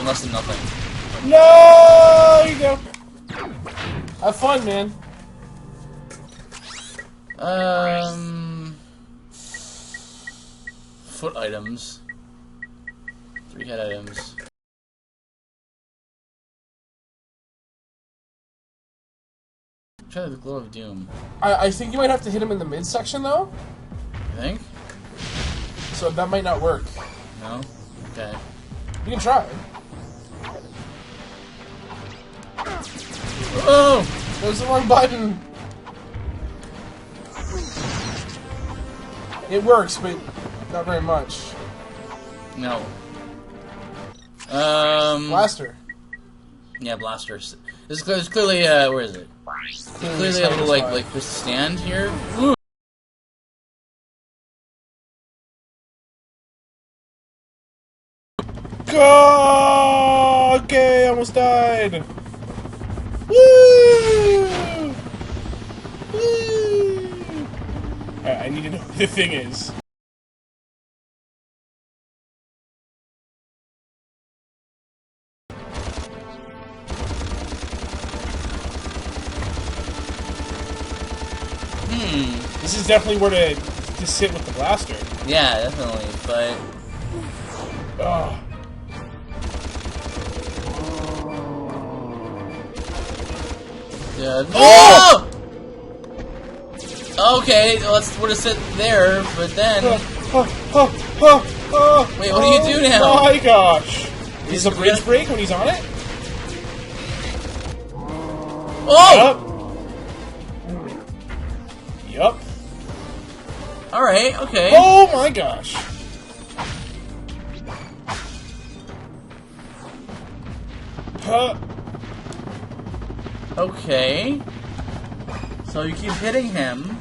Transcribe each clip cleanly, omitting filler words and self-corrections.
less than nothing. No! Here you go. Have fun, man. Foot items. 3 head items. Try the Glow of Doom. I think you might have to hit him in the midsection, though. You think? So that might not work. No? Okay. You can try. Oh! That was the wrong button. It works, but not very much. No. Blaster. Yeah, blasters. This is clearly, where is it? Clearly a little, like just stand here. Ooh. Go! Okay, almost died. Woo! Woo! Alright, I need to know what the thing is. This is definitely where to sit with the blaster. Yeah, definitely, but... Oh. Yeah. Oh! Okay, we're to sit there, but then... Wait, what do you do now? Oh my gosh! Is the bridge break when he's on it? Oh! Yup. Alright, okay. Oh my gosh! Okay. So you keep hitting him.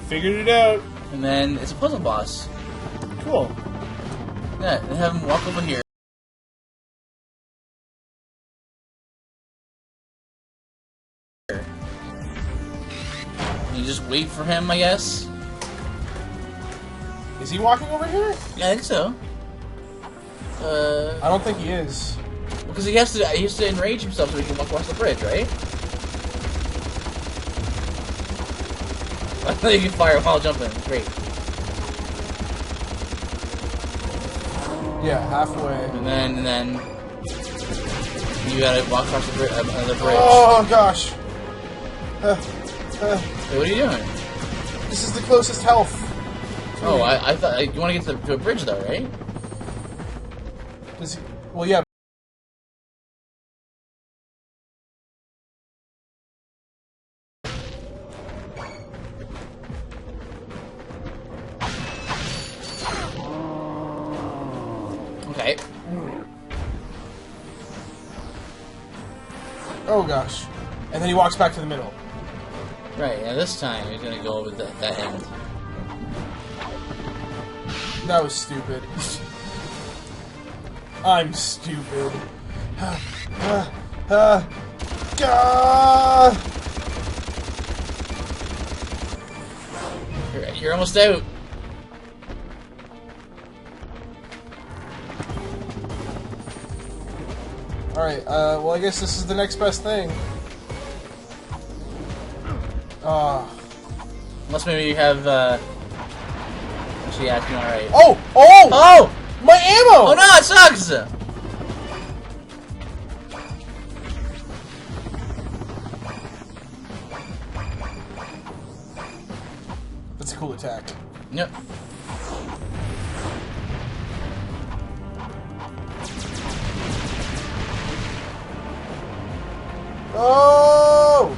Figured it out. And then it's a puzzle boss. Cool. Yeah, and have him walk over here. You just wait for him, I guess. Is he walking over here? Yeah, I think so. I don't think he is. Because he has to enrage himself so he can walk across the bridge, right? I thought you could fire while jumping. Great. Yeah, halfway. And then you gotta walk across the another bridge. Oh gosh. Wait, what are you doing? This is the closest health. Oh, I thought you want to get to a bridge though, right? Well, yeah. Okay. Oh gosh. And then he walks back to the middle. Right, and this time he's gonna go over that end. That was stupid. I'm stupid. You're almost out. Alright, well I guess this is the next best thing. Unless maybe you have, actually, yeah, it's alright. Oh! Oh! Oh! My ammo! Oh no, it sucks! That's a cool attack. Yep. Oh!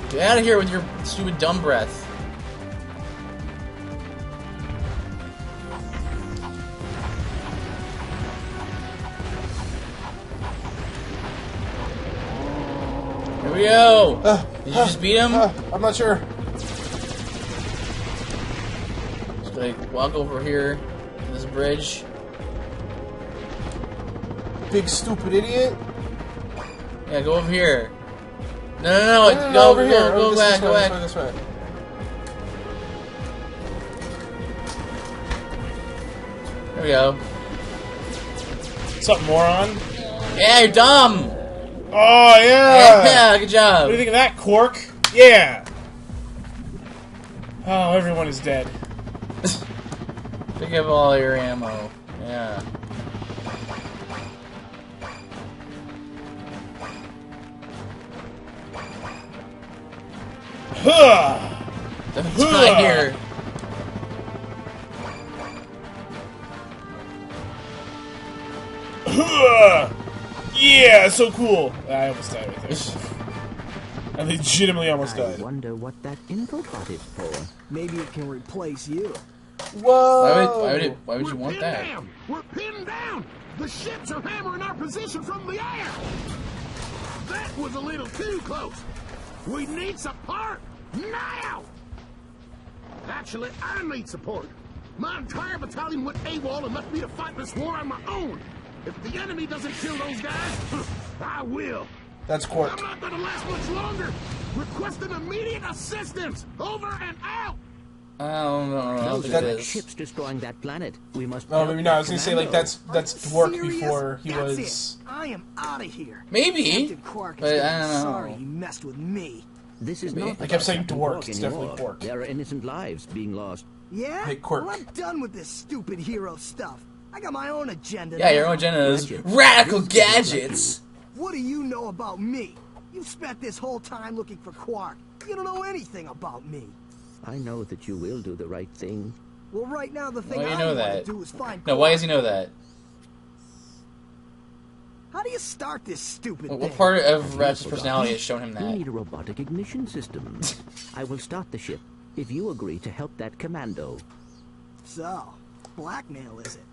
Get out of here with your stupid dumb breath. Here we go! Did you just beat him? I'm not sure. Just gonna walk over here to this bridge. Big stupid idiot. Yeah, go over here. No, No, go over here. Go back, go back. This way. There we go. What's up, moron? Yeah, you're dumb! Oh, yeah! Yeah, good job! What do you think of that, Quark? Yeah! Oh, everyone is dead. Pick up all your ammo. Yeah. Huh! It's right here. Huh! Yeah, so cool. I almost died right there. I legitimately almost I died. wonder what that info pot is for. Maybe it can replace you. Whoa! Why would you want that? Down. We're pinned down! The ships are hammering our position from the air! That was a little too close! We need support! Now! Actually, I need support. My entire battalion went AWOL and left me to fight this war on my own. If the enemy doesn't kill those guys, I will. That's Quark. I'm not gonna last much longer. Requesting immediate assistance. Over and out. I don't know. Those are the ships destroying that planet. We must. No, maybe not. I was gonna say, like, that's Quark before he That's was... it. I am out of here. Maybe, Captain Quark is but gonna I be don't know. sorry he messed with me. This is Maybe. not. I kept saying Captain Dwarf. Quark It's anymore. definitely Quark. There are innocent lives being lost. Yeah? Hey, Quark. Well, I'm done with this stupid hero stuff. I got my own agenda. Yeah, now. your own agenda is radical gadgets. What do you know about me? You've spent this whole time looking for Quark. You don't know anything about me. I know that you will do the right thing. Well, right now the thing Why do you I know want that? to do is find No, Quark. why does he know that? How do you start this stupid What thing? part of Ratchet's personality has shown him We that? need a robotic ignition system. I will start the ship if you agree to help that commando. So, blackmail is it?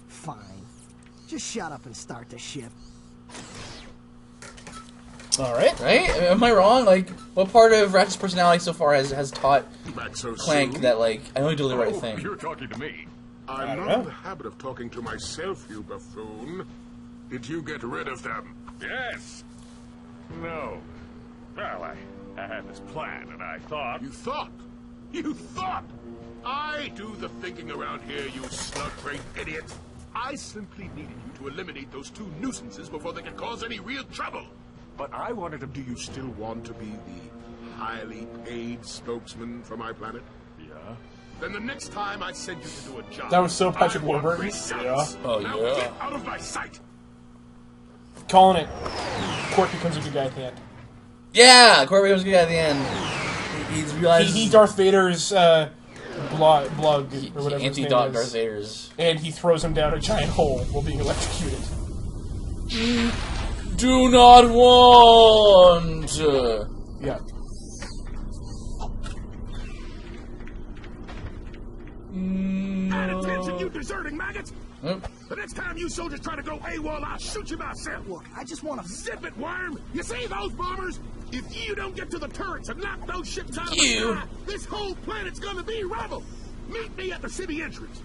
Fine. Just shut up and start the ship. Alright. Right? Am I wrong? Like, what part of Ratchet's personality so far has taught Back so Clank soon? that, like, I only do the right Oh, thing? you're talking to me. I I'm don't not in know. the habit of talking to myself, you buffoon. Did you get rid of them? Yes. No. Well, I had this plan, and I thought... You thought. You thought. I do the thinking around here, you slug-brained idiot. I simply needed you to eliminate those two nuisances before they could cause any real trouble. But I wanted to... Do you still want to be the highly paid spokesman for my planet? Yeah? Then the next time I send you to do a job... That was so Patrick I want Warburton. results. Oh, Now yeah. get out of my sight! Calling it. Quark becomes a good guy at the end. Yeah! Corby was good at the end. He's realized... He Darth Vader's, blug, or whatever his name Anti-Darth is. Vader's. And he throws him down a giant hole while being electrocuted. Do not want... Yeah. Pay attention, you deserting maggots! Oh. The next time you soldiers try to go AWOL, I'll shoot you myself! Look, I just want to... Zip it, worm! You see those bombers? If you don't get to the turrets and knock those ships out of the You. sky, this whole planet's gonna be rubble! Meet me at the city entrance!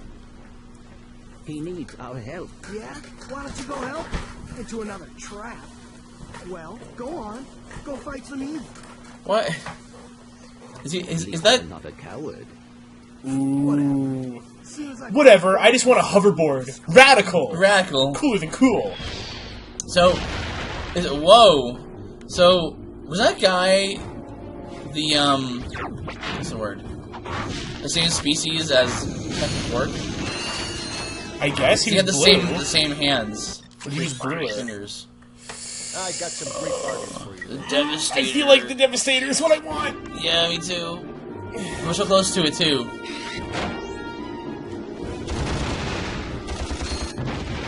He needs our help. Yeah? Why don't you go help? Into another trap. Well, go on. Go fight some evil. What? Is he... At Is least that... I'm not a coward. Ooh. Soon as I Whatever, I just want a hoverboard. Radical! Radical. Cooler than cool. So... Is it... Whoa. So... Was that guy... The, what's the word? The same species as Captain Quark? I guess He he had the was blue. same hands. But he was bluer. Fingers. I got some great bargains for you. The Devastator. I feel like the Devastator is what I want. Yeah, me too. We're so close to it too.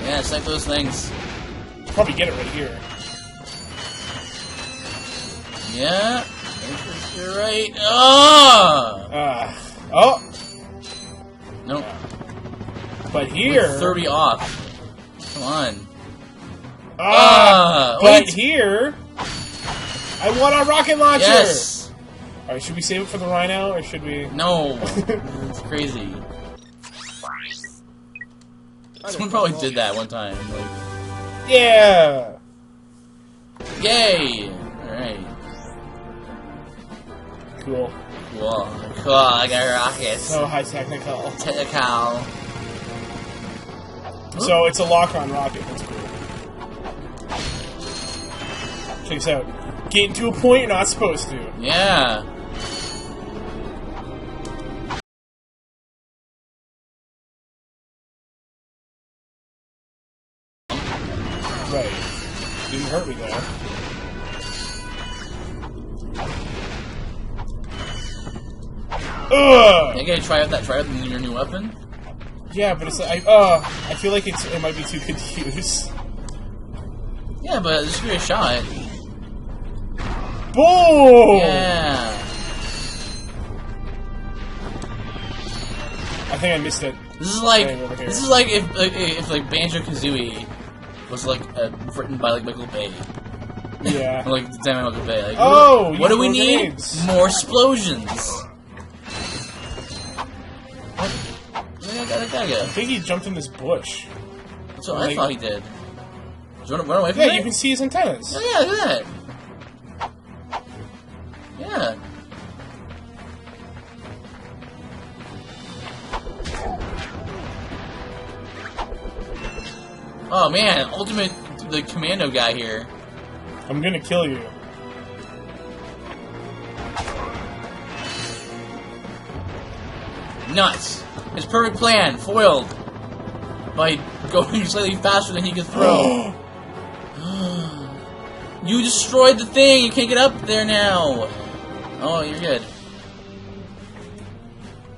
Yeah, it's like those things. Probably get it right here. Yeah, you're right. Oh! Oh, Nope. but here. 30 off. Come on. But wait. here. I want a rocket launcher. Yes. Alright, should we save it for the Rhino or should we? No. It's crazy. Someone probably did that one time. Like, Yeah. yay! Alright. Cool. Cool. Cool, I got rockets. So high technical. Technical. So it's a lock-on rocket. That's cool. Check this out. Getting to a point you're not supposed to. Yeah. Right. Didn't hurt me though. Ugh! You gotta try out your new weapon? Yeah, but it's like I feel like it might be too good to use. Yeah, but this should be a shot. Boom! Yeah. I think I missed it. This is like over here. if like Banjo-Kazooie was like written by like Michael Bay. Yeah. Or, like designed by Michael Bay. Like, Oh, what do we you throw need? grenades. More explosions. I think he jumped in this bush. That's what I Like- thought he did. Do you want to run away from Yeah, it? you can see his antennas. Oh, yeah, look at that. Yeah. Oh man, ultimate the commando guy here. I'm gonna kill you. Nuts. His perfect plan foiled by going slightly faster than he could throw. You destroyed the thing. You can't get up there now. Oh, you're good.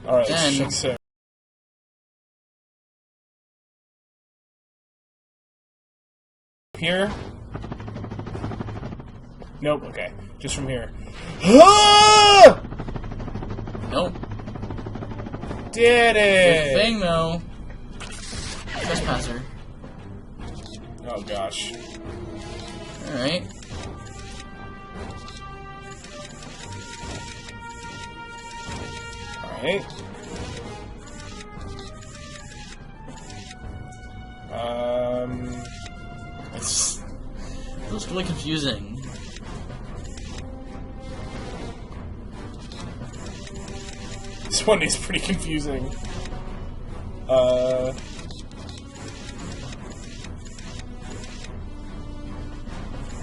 Alright, Then- check this out. Here? Nope, okay. Just from here. Ah! Nope. Did Good it! thing though. Trespasser. Oh gosh. All right. Alright. It was really confusing. This one is pretty confusing.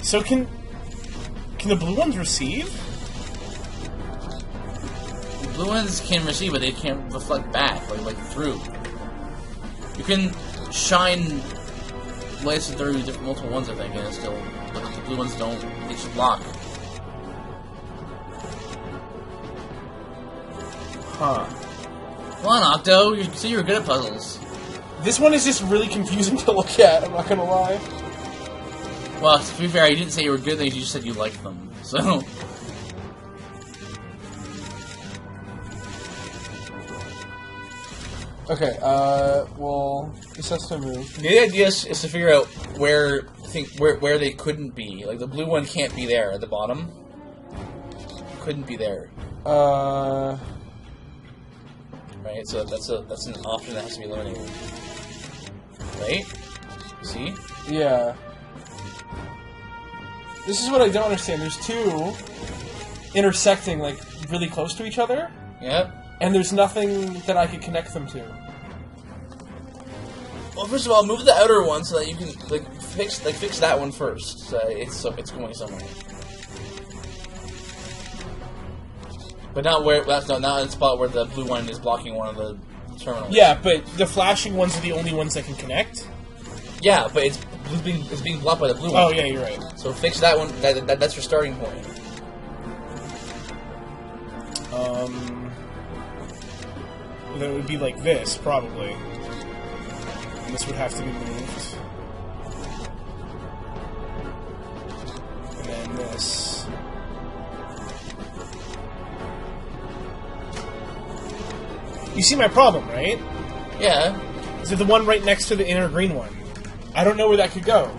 So can the blue ones receive? The blue ones can receive, but they can't reflect back, like through. You can shine lights through multiple ones, I think, and it's still, but the blue ones don't. They just block. Huh. Come on, Octo. You see, you're good at puzzles. This one is just really confusing to look at, I'm not gonna lie. Well, to be fair, you didn't say you were good. You just said you liked them. So. Okay, well, this has to move. The idea is to figure out where they couldn't be. Like the blue one can't be there at the bottom. Couldn't be there. Right, so that's an option that has to be eliminated. Right? See? Yeah. This is what I don't understand. There's two intersecting, like, really close to each other, Yep. and there's nothing that I could connect them to. Well, first of all, move the outer one so that you can fix that one first. So it's going somewhere. But not where that's not in the spot where the blue one is blocking one of the terminals. Yeah, but the flashing ones are the only ones that can connect? Yeah, but it's being blocked by the blue one. Oh, yeah, you're right. So fix that one. That's your starting point. That would be like this, probably. And this would have to be moved. And then this. You see my problem, right? Yeah. Is it the one right next to the inner green one? I don't know where that could go.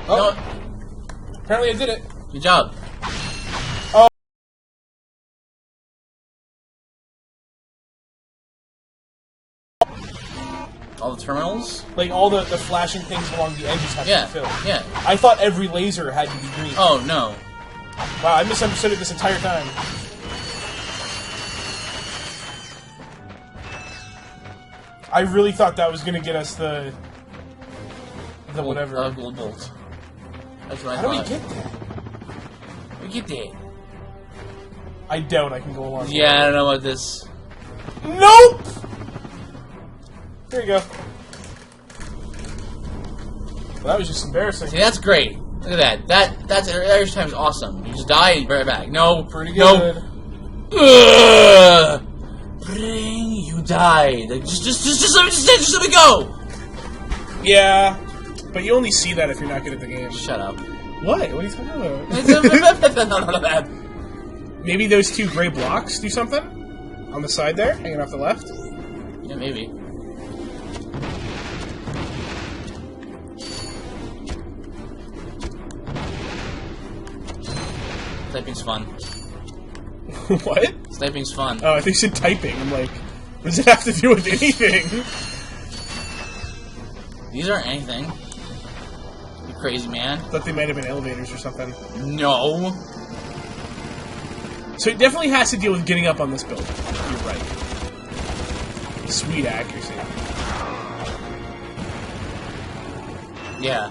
Oh, apparently I did it. Good job. All the terminals? Like all the flashing things along the edges have to Yeah. be filled. Yeah. I thought every laser had to be green. Oh, no. Wow, I misunderstood it this entire time. I really thought that was gonna get us the whatever. Gold bolt. That's what I How do thought. we get there? We get there. I doubt I can go along. Yeah, I don't know about this. Nope! There you go. Well, that was just embarrassing. See, that's great. Look at that. That's every time is awesome. You just die and bring it back. No, Pretty no. good. Ugh. Bring, you died. Like, just let me go. Yeah, but you only see that if you're not good at the game. Shut up. What? What are you talking about? Maybe those two gray blocks do something? On the side there, hanging off the left? Yeah, maybe. Typing's fun. What? Sniping's fun. Oh, I think you said typing. I'm like, what does it have to do with anything? These aren't anything. You crazy man. Thought they might have been elevators or something. No. So it definitely has to deal with getting up on this building. You're right. Sweet accuracy. Yeah.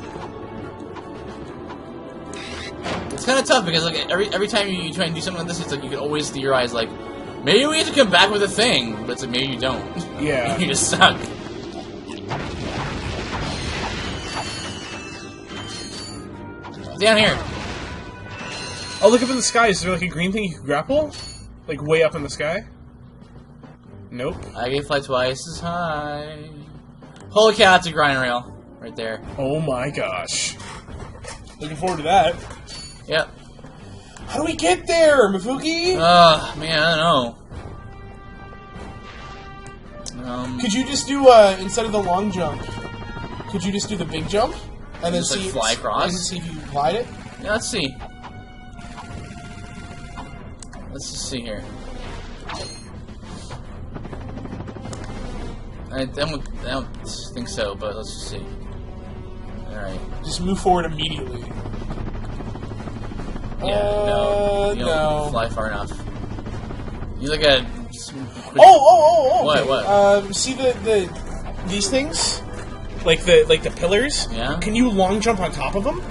It's kind of tough because like every time you try and do something like this, it's like you can always theorize like maybe we have to come back with a thing, but it's like maybe you don't. Yeah. You just suck. Down here. Oh, look up in the sky. Is there like a green thing you can grapple? Like way up in the sky? Nope. I can fly twice as high. Holy cow, that's a grind rail right there. Oh my gosh. Looking forward to that. Yep. How do we get there, Mifuki? Man, I don't know. Could you just do, instead of the long jump, could you just do the big jump? And then Just, like, see, fly across? And see if you glide it? Yeah, let's see. Let's just see here. I don't think so, but let's just see. Alright. Just move forward immediately. Yeah, no. You no. don't fly far enough. You look at... Oh! What, okay. what? See these things? Like the pillars? Yeah? Can you long jump on top of them?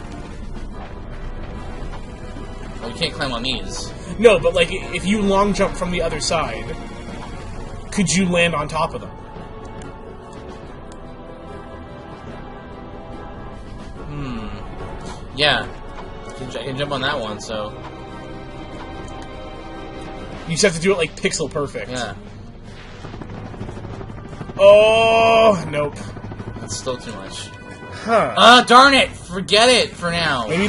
Well, you can't climb on these. No, but like if you long jump from the other side, could you land on top of them? Yeah. I can jump on that one, so... You just have to do it like pixel perfect. Yeah. Oh, nope. That's still too much. Huh. Darn it! Forget it for now. Maybe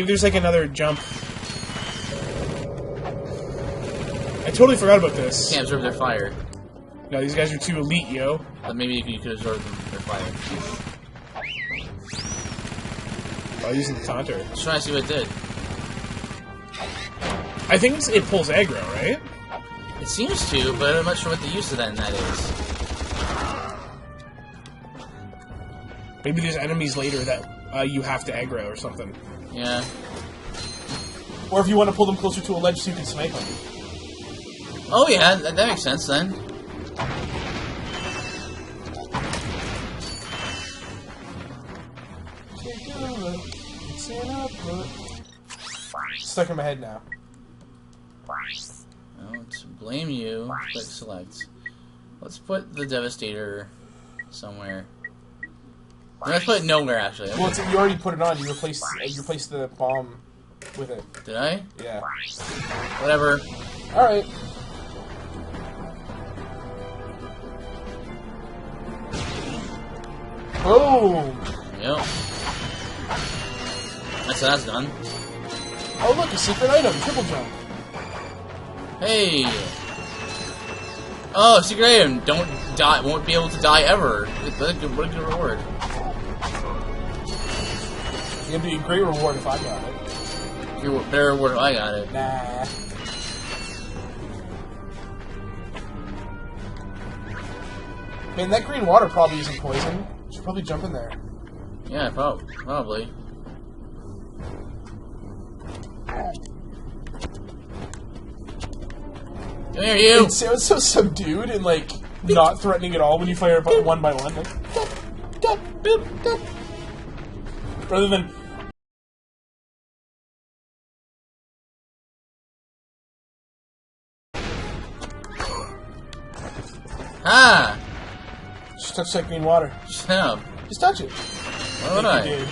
there's like another jump. I totally forgot about this. Can't absorb their fire. No, these guys are too elite, yo. But maybe if you could absorb their fire. Oh, using the taunter. Just trying to see what it did. I think it pulls aggro, right? It seems to, but I'm not sure what the use of that is. Maybe there's enemies later that you have to aggro or something. Yeah. Or if you want to pull them closer to a ledge so you can snipe them. Oh yeah, that makes sense then. Stuck in my head now. I don't blame you. Click select. Let's put the Devastator somewhere. No, let's put it nowhere actually. Well, you already put it on. You replaced the bomb with it. Did I? Yeah. Whatever. All right. Boom. Yep. So that's done. Oh look, a secret item, triple jump. Hey. Oh, secret item. Don't die. Won't be able to die ever. What a good reward. It'd be a great reward if I got it. Better reward if I got it. Nah. Man, that green water probably isn't poison. Should probably jump in there. Yeah, probably. Come here, you! It sounds so subdued and, like, not threatening at all when you fire one by one. Like, dup, boop, dup. Rather than... Ah! Just touch that green water. Shut up. Just touch it. Why would I?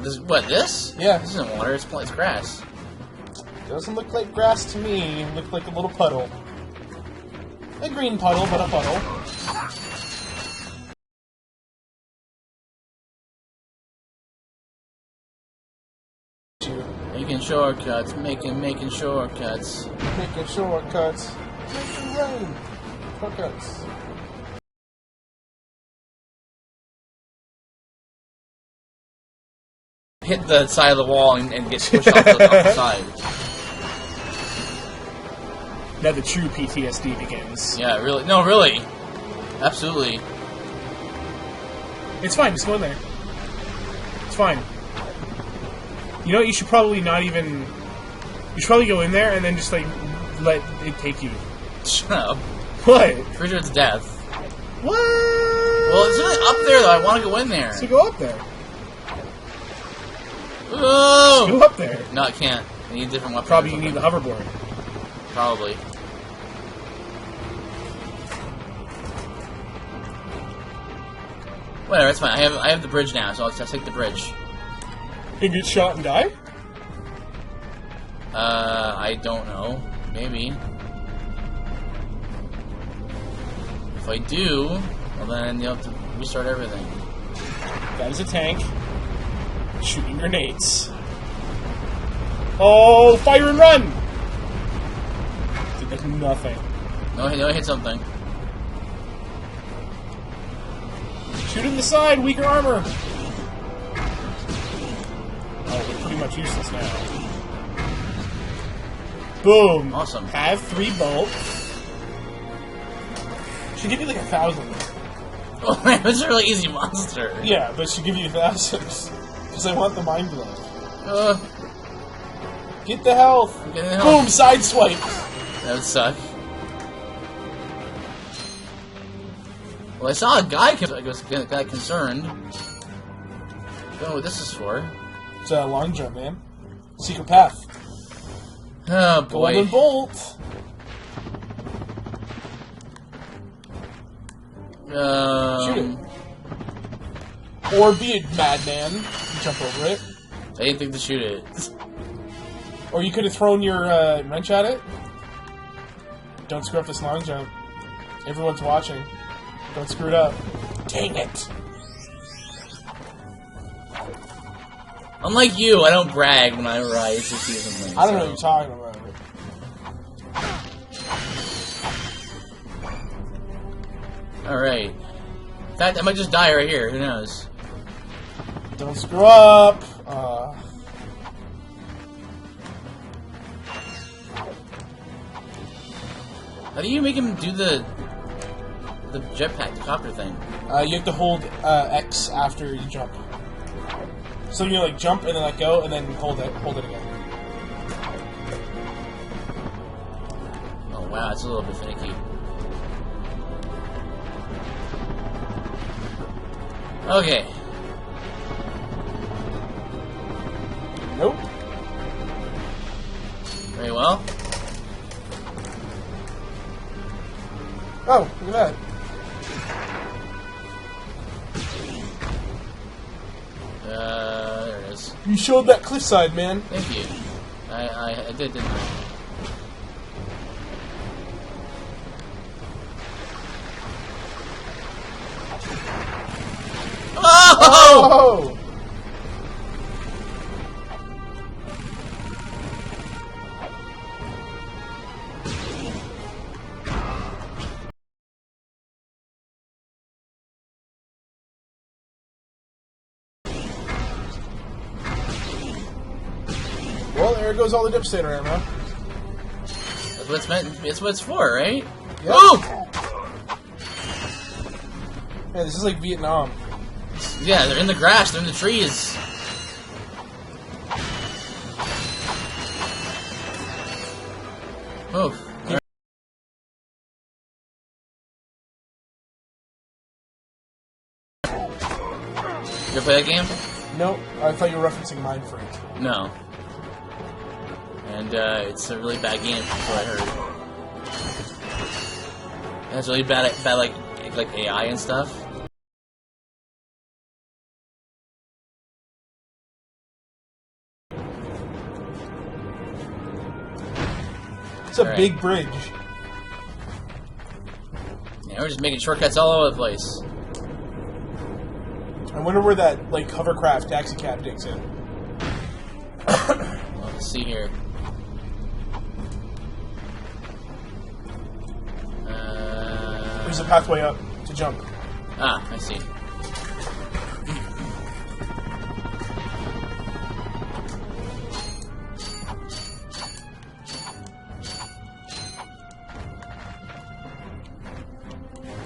Dude. What, this? Yeah. This isn't water, it's grass. Doesn't look like grass to me. It looked like a little puddle. A green puddle, but a puddle. Making shortcuts, making shortcuts. Making shortcuts. Making rain. Shortcuts. Hit the side of the wall and get pushed off the side. Now the true PTSD begins. Yeah, really. No, really. Absolutely. It's fine, just go in there. It's fine. You know what, you should probably not even... You should probably go in there and then just, like, let it take you. Shut up. What? Pretty sure it's death. What? Well, it's really up there, though. I want to go in there. So go up there. Oh! Go up there. No, I can't. I need a different weapon. Probably you need the hoverboard. Probably. Whatever, it's fine. I have the bridge now, so I'll take the bridge. You get shot and die? I don't know. Maybe. If I do, well then you'll have to restart everything. That is a tank. Shooting grenades. Oh, fire and run! Did like nothing. No, I hit something. Shoot in the side, weaker armor! Oh, they're pretty much useless now. Boom! Awesome. Have 3 bolts. Should give you like 1,000. Oh man, it's a really easy monster. Yeah, but should give you 1,000. Because I want the mind blow. Get the health! Get the health. Boom! Side swipe! That would suck. Well, I saw a guy got concerned. Don't know what this is for. It's a long jump, man. Secret path. Oh boy. Golden bolt! Shoot it. Or be a madman. Jump over it. I didn't think to shoot it. Or you could have thrown your wrench at it. Don't screw up this long jump. Everyone's watching. Don't screw it up. Dang it! Unlike you, I don't brag when I rise to see something. I don't know what you're talking about. Alright. In fact, I might just die right here. Who knows? Don't screw up! How do you make him do the jetpack, the copter thing? You have to hold X after you jump. So you like jump and then let go and then hold it again. Oh wow, it's a little bit finicky. Okay. Nope. Very well. Oh, look at that. There it is. You showed that cliffside, man. Thank you. I did, didn't I? Oh! Oh! Well, there goes all the dip sailor ammo. That's what it's meant. It's what it's for, right? Yep. Oh! Man, this is like Vietnam. Yeah, they're in the grass. They're in the trees. Oh. You ever play that game? No, I thought you were referencing Mind Freak. No. And it's a really bad game, that's what I heard. It's really bad like AI and stuff. It's a big bridge. Yeah, we're just making shortcuts all over the place. I wonder where that like hovercraft taxi cab digs in. Well, let's see here. There's a pathway up to jump. Ah, I see.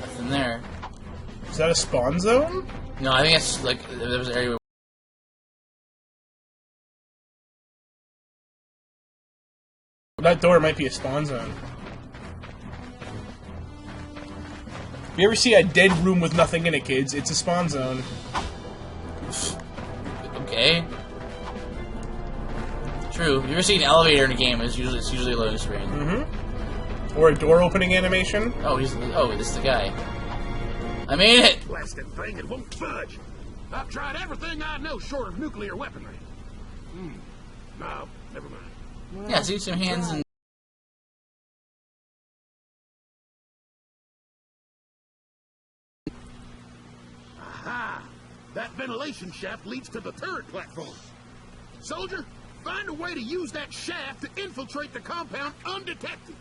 Nothing there. Is that a spawn zone? No, I think it's like there was an area. That door might be a spawn zone. If you ever see a dead room with nothing in it, kids, it's a spawn zone. Okay. True. If you ever see an elevator in a game, it's usually a loading screen. Mm-hmm. Or a door opening animation. Oh, this is the guy. I made it! Blasted thing, it won't budge. I've tried everything I know short of nuclear weaponry. No, never mind. Yeah, see some hands and... Aha! That ventilation shaft leads to the turret platform. Soldier, find a way to use that shaft to infiltrate the compound undetected.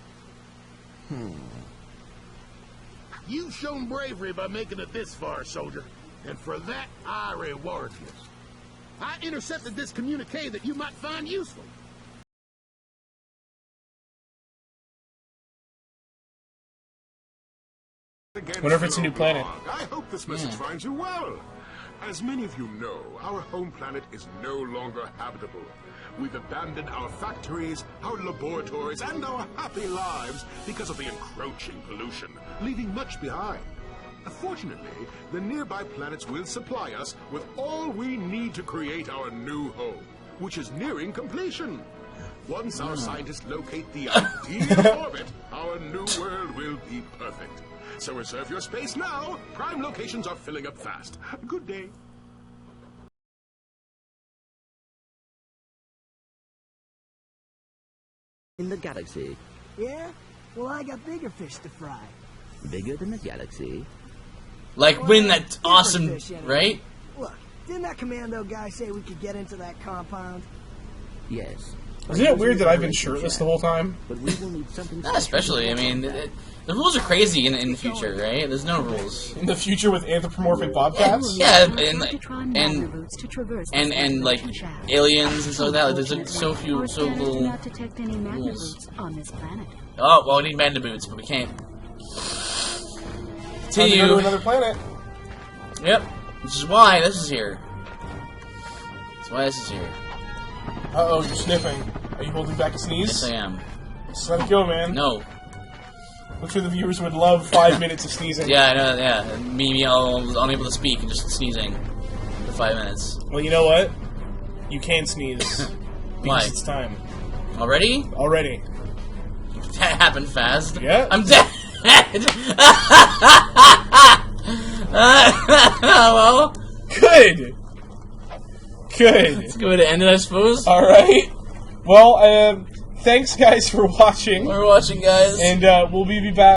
You've shown bravery by making it this far, soldier. And for that, I reward you. I intercepted this communique that you might find useful. Wonder if it's a new planet. I hope this message finds you well. As many of you know, our home planet is no longer habitable. We've abandoned our factories, our laboratories, and our happy lives because of the encroaching pollution, leaving much behind. Fortunately, the nearby planets will supply us with all we need to create our new home, which is nearing completion. Once our scientists locate the ideal orbit, our new world will be perfect. So reserve your space now. Prime locations are filling up fast. Good day. In the galaxy. Yeah? Well, I got bigger fish to fry. Bigger than the galaxy. Like, win that awesome, fish, anyway. right? Look, didn't that commando guy say we could get into that compound? Yes. Isn't it weird that I've been shirtless the whole time? But we will need something Not especially. I mean, the rules are crazy in the future, right? There's no rules. In the future with anthropomorphic bobcats? Yeah, and like aliens and stuff like that. Like, there's like, so little rules. Oh, well, we need Manda boots, but we can't. Time to go to another planet. Yep. Which is why this is here. That's why this is here. Uh-oh, you're sniffing. Are you holding back a sneeze? Yes, I am. Just let it go, man. No. I'm sure the viewers would love 5 minutes of sneezing. Yeah, I know, yeah. And me unable to speak and just sneezing for 5 minutes. Well, you know what? You can sneeze. Why? Because it's time. Already? Already. That happened fast. Yeah. I'm dead! Well, Good! Good. it's a good way to end it, I suppose. Alright. Well, thanks guys for watching. We're watching, guys. And we'll be back.